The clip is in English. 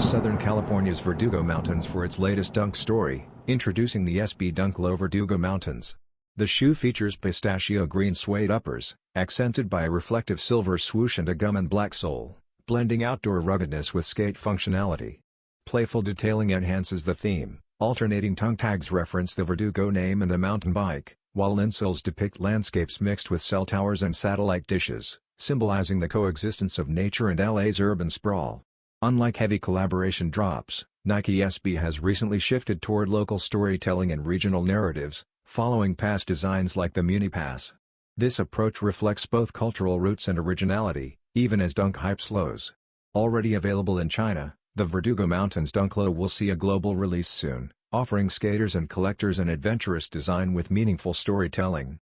Southern California's Verdugo Mountains for its latest dunk story, introducing the SB Dunk Low Verdugo Mountains. The shoe features pistachio green suede uppers, accented by a reflective silver swoosh and a gum and black sole, blending outdoor ruggedness with skate functionality. Playful detailing enhances the theme, alternating tongue tags reference the Verdugo name and a mountain bike, while insoles depict landscapes mixed with cell towers and satellite dishes, symbolizing the coexistence of nature and LA's urban sprawl. Unlike heavy collaboration drops, Nike SB has recently shifted toward local storytelling and regional narratives, following past designs like the Muni Pass. This approach reflects both cultural roots and originality, even as dunk hype slows. Already available in China, the Verdugo Mountains Dunk Low will see a global release soon, offering skaters and collectors an adventurous design with meaningful storytelling.